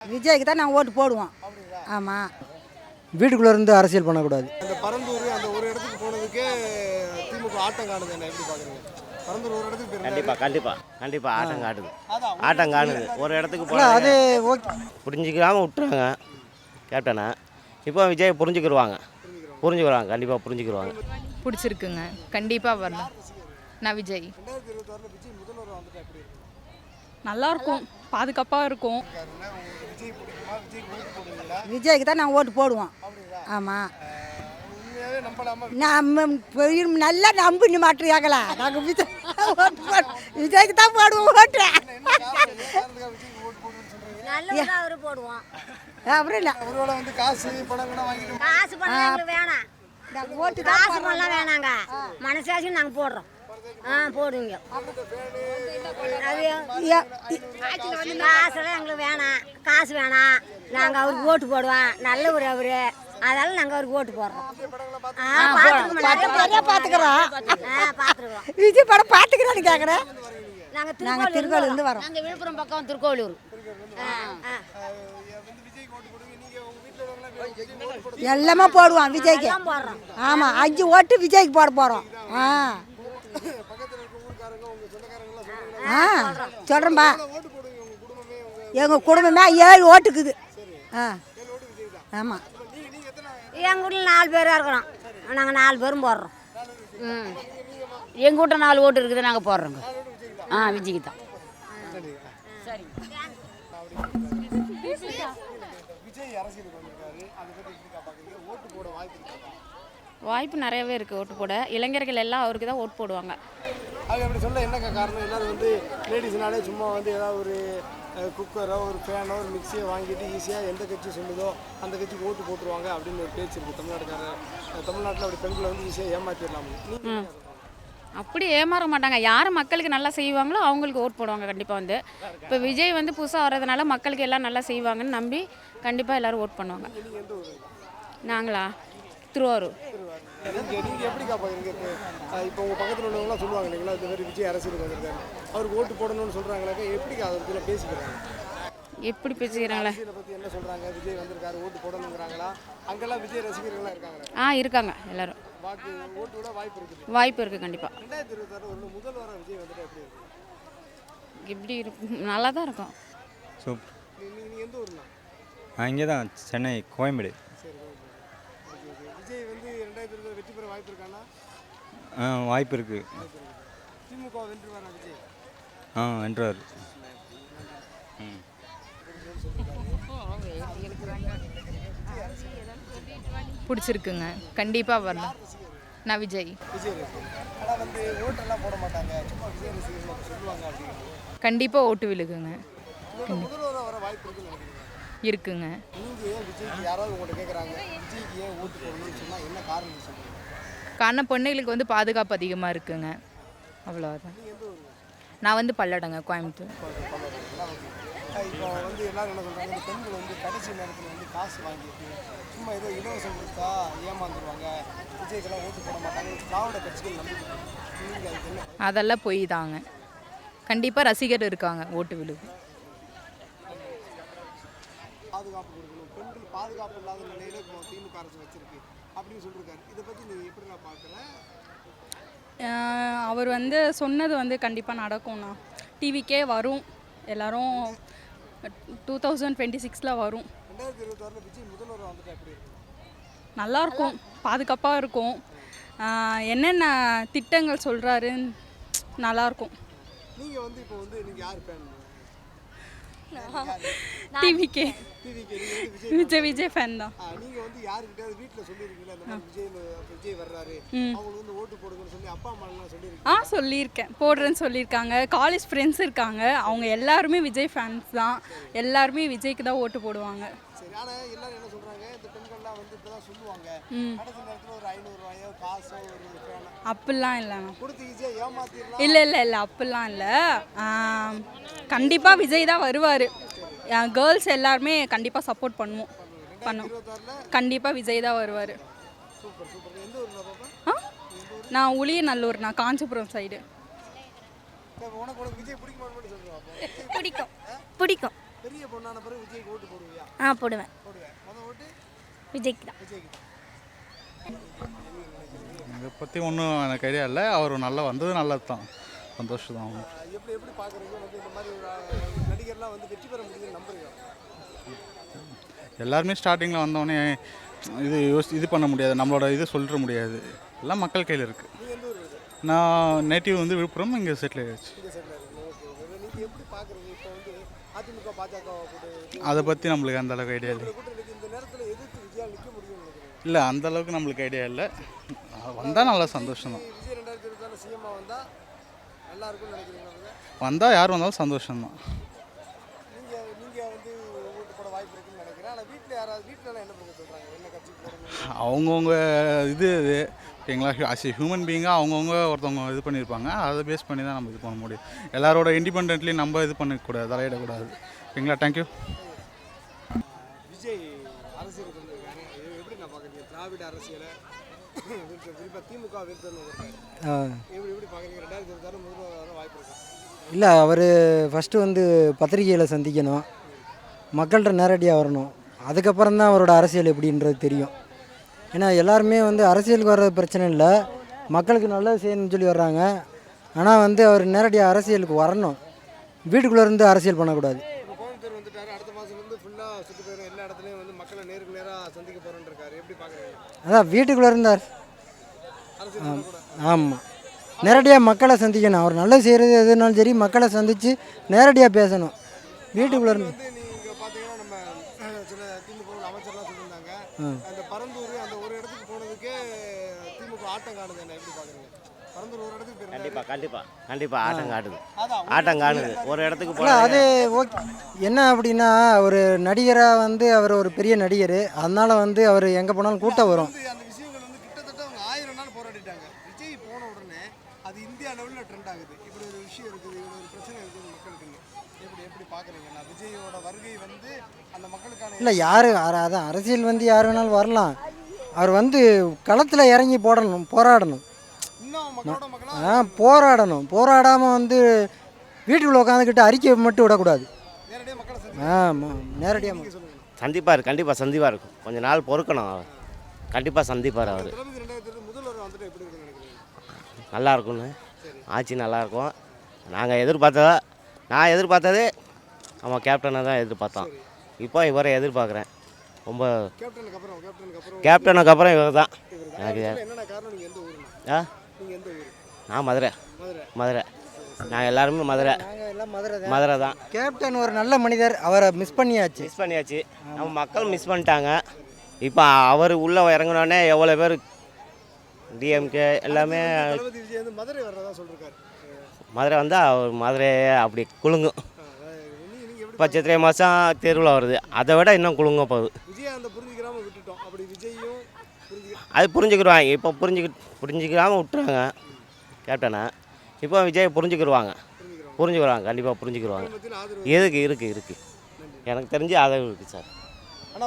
விஜய்க்கு தான் நான் ஓட்டு போடுவோம். ஆமாம். வீட்டுக்குள்ளே இருந்து அரசியல் பண்ணக்கூடாது. அந்த பரந்தூர் அந்த ஒரு இடத்துக்கு போனதுக்கே திமுக ஆட்டம் காணுது. என்ன எப்படி பார்க்குறீங்க? பரந்தூர் ஒரு இடத்துக்கு கண்டிப்பாக ஆட்டம் காட்டுது. ஆட்டம் காணுது. ஒரு இடத்துக்கு இல்லை அது ஓகே. புரிஞ்சிக்காமல் விட்டுறாங்க கேப்டனை. இப்போ விஜய் புரிஞ்சுக்கிடுவாங்க. கண்டிப்பாக புரிஞ்சுக்கிடுவாங்க. பிடிச்சிருக்குங்க. கண்டிப்பாக வரணும். நான் விஜய் 2026 விஜய் முதல்வர் வந்துட்டு எப்படி இருக்கு? நல்லாயிருக்கும், பாதுகாப்பாக இருக்கும். விஜய் பிடிக்குமா? விஜய்க்கு ஓட்டு போடுவீங்களா? விஜய்க்கு தான் நான் ஓட்டு போடுவோம். ஆமாம். உண்மையாகவே நம்பலாமா? நம்ம நல்லா நம்பி மாட்டிருக்காங்களா? நாங்கள் விஜய்க்கு தான் போடுவோம் ஓட்டு. விஜய்க்கு ஓட்டு போடுன்னு சொல்றீங்க. நல்ல அவரு போடுவோம். அப்புறம் இல்லை ஒருவேளை வந்து காசு பணம் கூட வாங்கிட்டு காசு பணம் எங்களுக்கு வேணாம். ஓட்டு காசு பணம்லாம் வேணாங்க. மனசாட்சி நாங்கள் போடுறோம். போடுவீங்க. காசெல்லாம் எங்களுக்கு வேணாம். காசு வேணாம். நாங்கள் அவருக்கு ஓட்டு போடுவோம். நல்லவர் அவரு. அதனால நாங்கள் அவருக்கு ஓட்டு போடுறோம். பார்த்துக்கிறோம். பார்த்துருவோம். விஜய் படம் பார்த்துக்கிறேன்னு கேட்குறேன். நாங்கள் திருக்கோவிலேருந்து வரோம். நாங்கள் விழுப்புரம் பக்கம் திருக்கோவிலூர். எல்லாமே போடுவோம் விஜய்க்கு. ஆமாம், 5 ஓட்டு விஜய்க்கு போட போகிறோம். சொல்கிறேன்பா. எங்கள் குடும்பமே 7 ஓட்டுக்குது. ஆமாம். எங்கள் வீட்டில் 4 பேராக இருக்கிறோம். நாங்கள் 4 பேரும் போடுறோம். எங்கள் வீட்டில் 4 ஓட்டு இருக்குது. நாங்கள் போடுறோங்க. விஜய்க்கு தான். சரி. வாய்ப்பு நிறையவே இருக்குது ஓட்டு போட. இளைஞர்கள் எல்லாம் அவருக்கு தான் ஓட்டு போடுவாங்க. அது அப்படி சொல்ல என்ன காரணம்? எல்லாரும் வந்து லேடிஸ்னாலே சும்மா வந்து ஏதாவது ஒரு குக்கரோ ஒரு ஃபேனோ ஒரு மிக்சியோ வாங்கிட்டு ஈஸியாக எந்த கட்சி சொல்லுதோ அந்த கட்சிக்கு ஓட்டு போட்டுருவாங்க அப்படின்னு ஒரு பேச்சு இருக்குது தமிழ்நாட்டில். அப்படி பெண்களை வந்து ஈஸியாக ஏமாற்றிடலாம். அப்படி ஏமாற மாட்டாங்க. யார் மக்களுக்கு நல்லா செய்வாங்களோ அவங்களுக்கு ஓட் போடுவாங்க கண்டிப்பாக. வந்து இப்போ விஜய் வந்து புதுசாக வர்றதுனால மக்களுக்கு எல்லாம் நல்லா செய்வாங்கன்னு நம்பி கண்டிப்பாக எல்லோரும் ஓட் பண்ணுவாங்க. நாங்களா திருவாரூர். நீங்கள் எப்படிக்கா பார்க்குறீங்க? இப்போ உங்கள் பக்கத்தில் உள்ளவங்களாம் சொல்லுவாங்க இல்லைங்களா, இந்த மாதிரி விஜய் அரசியலுக்கு வந்திருக்காரு, அவருக்கு ஓட்டு போடணும்னு சொல்கிறாங்களாக்கா, எப்படிக்கா அதை பேசிக்கிறாங்க? எப்படி பேசிக்கிறாங்களே? இதை பற்றி என்ன சொல்கிறாங்க? விஜய் வந்திருக்காரு ஓட்டு போடணுங்கிறாங்களா? அங்கெல்லாம் விஜய் ரசிகர்கள்லாம் இருக்காங்களா? இருக்காங்க எல்லாரும். ஓட்டு விட வாய்ப்பு இருக்குது கண்டிப்பாக. 2026 முதல்வராக விஜய் வந்துட்டு எப்படி இருக்கு? எப்படி இருக்கும்? நல்லா தான் இருக்கும். சூப்பர். நீங்கள் எந்த ஊர்னா? இங்கே தான் சென்னை கோயம்பேடு. சரி, விஜய் வந்து 2026 வெற்றி பெற வாய்ப்பு இருக்கானா? வாய்ப்பு இருக்குது. திமுக வென்றுவாரா விஜய்? வென்றுவார். பிடிச்சிருக்குங்க. கண்டிப்பாக வரணும். நான் விஜய். ஆனால் வந்து ஓட்டெல்லாம் போட மாட்டாங்க, சும்மா விஜய் ரசிகர்கள் சொல்லுவாங்க அப்படின்னு. கண்டிப்பாக ஓட்டு விழுகுங்க. முதல்வராக வர வாய்ப்பு இருக்குன்னு நினைக்கிறீங்க? இருக்குங்க. நீங்கள் ஏன் விஜய்க்கு யாராவது உங்கள்கிட்ட கேட்குறாங்க விஜய்க்கு ஏன் ஓட்டு போடணும்னு சொன்னால் என்ன காரணம் சொல்லுங்கள்? காரணம் பொண்ணுகளுக்கு வந்து பாதுகாப்பு அதிகமாக இருக்குங்க. அவ்வளோதான். நான் வந்து பல்லடங்க, கோயம்புத்தூர். இப்போ வந்து எல்லாரும் என்ன சொல்கிறாங்க, இந்த பெண்கள் வந்து கடைசி நேரத்தில் வந்து காசு வாங்கிட்டு சும்மா ஏதோ இலவசம் கொடுத்தா ஏமாந்துருவாங்க, விஜய்க்கெல்லாம் ஓட்டு போட மாட்டாங்க, திராவிட கட்சிகள் நம்பிக்கை. நீங்கள் அதுக்கு என்ன? அதெல்லாம் பொய் தாங்க. கண்டிப்பாக ரசிகர் இருக்காங்க, ஓட்டு விழுகு. பாதுகாப்பு கொடுக்கணும், பெண்கள் பாதுகாப்பு இல்லாத நிலையில இப்போ திமுக அரசு வச்சிருக்கு அப்படின்னு சொல்லியிருக்காரு. இதை பற்றி நீங்கள் எப்படி நான் பார்க்குறேன்? அவர் வந்து சொன்னது வந்து கண்டிப்பாக நடக்கும்ண்ணா. டிவிக்கே வரும். எல்லோரும் 2026 வரும். 2026 விஜய் முதல்வர் வந்துட்டு எப்படி இருக்கு? நல்லாயிருக்கும், பாதுகாப்பாக இருக்கும். என்னென்ன திட்டங்கள் சொல்கிறாரு, நல்லாயிருக்கும். நீங்கள் வந்து இப்போ வந்து நீங்கள் யார் ஃபேன்? டிவிக்கே விஜய் ஃபேன் தான். நீங்கள் வந்து யாருக்கிட்ட வீட்டில் சொல்லியிருக்கீங்களா இந்த மாதிரி விஜய் வர்றாரு அவங்களுக்கு வந்து ஓட்டு போடுங்கன்னு சொல்லி அப்பா அம்மாலாம் சொல்லியிருக்கீங்க? சொல்லியிருக்கேன், போடுறேன்னு சொல்லியிருக்காங்க. காலேஜ் ஃப்ரெண்ட்ஸ் இருக்காங்க, அவங்க எல்லாருமே விஜய் ஃபேன்ஸ் தான். எல்லாருமே விஜய்க்கு தான் ஓட்டு போடுவாங்க. சரி, ஆனால் எல்லாரும் என்ன சொல்கிறாங்க, இந்த பெண்கள்லாம் வந்து இப்போ தான் சொல்லுவாங்க கடைசி நேரத்தில் ஒரு 500 ரூபாயோ காசோ ஒரு ஃபேனோ அப்படிலாம் இல்லைண்ணா. கொடுத்து ஈஸியாக ஏமாத்திடலாம். இல்லை அப்படிலாம் இல்லை. கண்டிப்பாக விஜய் தான் வருவார். கேர்ள்ஸ் எல்லாருமே கண்டிப்பாக சப்போர்ட் பண்ணுவோம். கண்டிப்பாக விஜய் தான் வருவார். நான் உளியநல்லூர், நான் காஞ்சிபுரம் சைடு. பிடிக்கும். பெரிய பொண்ணான பிறகு விஜய்க்கு ஓட்டு போடுவியா? போடுவேன். போடுவேன். முதல் ஓட்டு விஜய்க்கு தான். விஜய்க்கு தான். இதை பற்றி ஒன்றும் எனக்கு ஐடியா இல்லை. அவர் நல்லா வந்தது நல்லது தான், சந்தோஷம் தான். எப்படி எப்படி பார்க்குறீங்க வந்து இந்த மாதிரி நடிகர்லாம் வந்து வெற்றி பெற முடியும்னு நம்புறீங்க? எல்லாருமே ஸ்டார்டிங்கில் வந்தோடனே இது பண்ண முடியாது, நம்மளோட இது சொல்லிட முடியாது. எல்லாம் மக்கள் கையில் இருக்குது. நீங்கள் எந்த ஊர் இருக்கு? நான் நேட்டிவ் வந்து விழுப்புரம், இங்கே செட்டில் ஆகிடுச்சு. இங்கே செட்டில் இருக்கீங்க. ஓகே. நீங்கள் எப்படி பார்க்குறீங்க இப்போ வந்து அதிமுக பாஜக போட்டு அதை பற்றி நம்மளுக்கு அந்த அளவுக்கு ஐடியா இல்லை. கூட்டணிக்கு இந்த நேரத்தில் எதிர்த்து விஜயால் நிற்க முடியும்னு நினைக்கிறீங்க? இல்லை, அந்த அளவுக்கு நம்மளுக்கு ஐடியா இல்லை. வந்தால் நல்லா சந்தோஷம் தான். விஜய் 2024 சிஎம்மாக வந்தால் நல்லா இருக்கும்னு நினைக்கிறீங்களா? வந்தால் யார் வந்தாலும் சந்தோஷம்தான். நீங்கள் வந்து ஓட்டு போட வாய்ப்பு இருக்குன்னு நினைக்கிறேன். ஆனால் வீட்டிலலாம் என்ன பண்ண சொல்கிறாங்க, என்ன கட்சி போடணும்? அவங்கவுங்க இது ஓகேங்களா, ஆஸ் ஏ ஹியூமன் பீயிங்காக அவங்கவுங்க ஒருத்தவங்க இது பண்ணியிருப்பாங்க. அதை பேஸ் பண்ணி தான் நம்ம இது பண்ண முடியும். எல்லாரோட இண்டிபெண்ட்லி நம்ம இது பண்ணிக்கூடாது, தலையிடக்கூடாது. ஓகேங்களா, தேங்க்யூ. விஜய் அரசியலுக்கு வந்திருக்காரு, எப்படி நான் பார்க்குறீங்க? திராவிட அரசியலை குறிப்பாக திமுக வீழ்த்தணும் இருக்காரு, எப்படி பார்க்குறீங்க? 2026 முதல்வர் வர வாய்ப்பு இருக்கா? இல்லை, அவர் ஃபஸ்ட்டு வந்து பத்திரிகையில் சந்திக்கணும், மக்கள்கிட்ட நேரடியாக வரணும். அதுக்கப்புறம் தான் அவரோட அரசியல் எப்படின்றது தெரியும். ஏன்னா எல்லாருமே வந்து அரசியலுக்கு வர்றது பிரச்சனை இல்லை, மக்களுக்கு நல்லது செய்யணும்னு சொல்லி வர்றாங்க. ஆனால் வந்து அவர் நேரடியாக அரசியலுக்கு வரணும், வீட்டுக்குள்ளே இருந்து அரசியல் பண்ணக்கூடாது. இப்போ கோயம்புத்தூர் வந்துட்டாரு, அடுத்த மாதத்துலேருந்து ஃபுல்லாக சுற்றி போயிடும், எல்லா இடத்துலையும் வந்து மக்களை நேருக்கு நேராக சந்திக்க போகிறேன்னு இருக்காரு, எப்படி பார்க்குறீங்க? அதான் வீட்டுக்குள்ளே இருந்தார். அரசியல் கூட ஆமாம், நேரடியாக மக்களை சந்திக்கணும். அவர் நல்லது செய்கிறது எதுனாலும் சரி, மக்களை சந்தித்து நேரடியாக பேசணும். வீட்டுக்குள்ளே இருந்து வந்து நீங்கள் பார்த்தீங்கன்னா நம்ம சில திமுக அமைச்சர்லாம் சொல்லியிருந்தாங்க, அந்த பரந்தூர் அந்த ஒரு இடத்துக்கு போனதுக்கே திமுக ஆட்டம் காணுது, என்ன எப்படி பார்க்குறீங்க? பரந்தூர் ஒரு இடத்துக்கு போயிருந்தாரு. கண்டிப்பாக ஆட்டம் காட்டுது. அதான் ஆட்டம் காணுது. ஒரு இடத்துக்கு இல்லை, அது ஓகே. என்ன அப்படின்னா, ஒரு நடிகராக வந்து அவர் ஒரு பெரிய நடிகர், அதனால் வந்து அவர் எங்கே போனாலும் கூட்டம் வரும். அந்த விஷயங்கள் வந்து கிட்டத்தட்ட அவங்க 1000 நாள் போராடிட்டாங்க. விஜய் போன உடனே அது இந்தியா லெவலில் ட்ரெண்ட் ஆகுது. இப்படி ஒரு விஷயம் இருக்குது, இப்படி ஒரு பிரச்சனை இருக்குது மக்களுக்கு. எப்படி எப்படி பார்க்குறீங்க? நான் விஜயோட வருகை வந்து அந்த மக்களுக்கான இல்லை, அதான் அரசியல் வந்து யார் வேணாலும் வரலாம். அவர் வந்து களத்தில் இறங்கி போராடணும். இன்னும் மக்களோட மக்களாக போராடாமல் வந்து வீட்டுக்குள்ளே உட்காந்துக்கிட்டு அறிக்கை மட்டும் விடக்கூடாது. நேரடியாக மக்களை ஆமாம், நேரடியாக சந்திப்பார், கண்டிப்பாக சந்திப்பாக இருக்கும். கொஞ்சம் நாள் பொறுக்கணும். அவர் கண்டிப்பாக சந்திப்பார். அவர் 2022 முதல்வர் வந்துட்டு எப்படி இருக்குன்னு நினைக்கிறீங்க? நல்லா இருக்கும்னு, ஆட்சி நல்லாயிருக்கும். நான் எதிர்பார்த்ததே அவன் கேப்டனை தான் எதிர்பார்த்தான். இப்போ இவரை எதிர்பார்க்குறேன். ரொம்ப கேப்டனுக்கு அப்புறம் இவர் தான் எனக்கு. என்னென்ன காரணம்? நீங்கள் எந்த ஊருண்ணா? நீங்கள் எந்த ஊர்? நான் மதுரை. நாங்கள் எல்லாருமே மதுரை தான். கேப்டன் ஒரு நல்ல மனிதர், அவரை மிஸ் பண்ணியாச்சு. நம்ம மக்கள் மிஸ் பண்ணிட்டாங்க. இப்போ அவர் உள்ளே இறங்கினோடனே எவ்வளோ பேர் டிஎம்கே எல்லாமே விஜய் வந்து மதுரை வர்றதா சொல்லிருக்காரு. மதுரை வந்தால் அவர் மதுரையே அப்படி குலுங்கும். இப்போ சித்திரை மாதம் திருவிழா வருது, அதை விட இன்னும் குலுங்க போகுது. விஜய் அந்த புரிஞ்சுக்கிறாம விட்டுட்டோம், அப்படி விஜயும் அது புரிஞ்சுக்கிடுவாங்க. இப்போ புரிஞ்சுக்கிறாமல் விட்டுறாங்க கேப்டனை. இப்போ விஜய் புரிஞ்சுக்கிடுவாங்க, கண்டிப்பாக புரிஞ்சுக்கிடுவாங்க. எதுக்கு இருக்குது எனக்கு தெரிஞ்சு ஆதரவு இருக்குது சார்.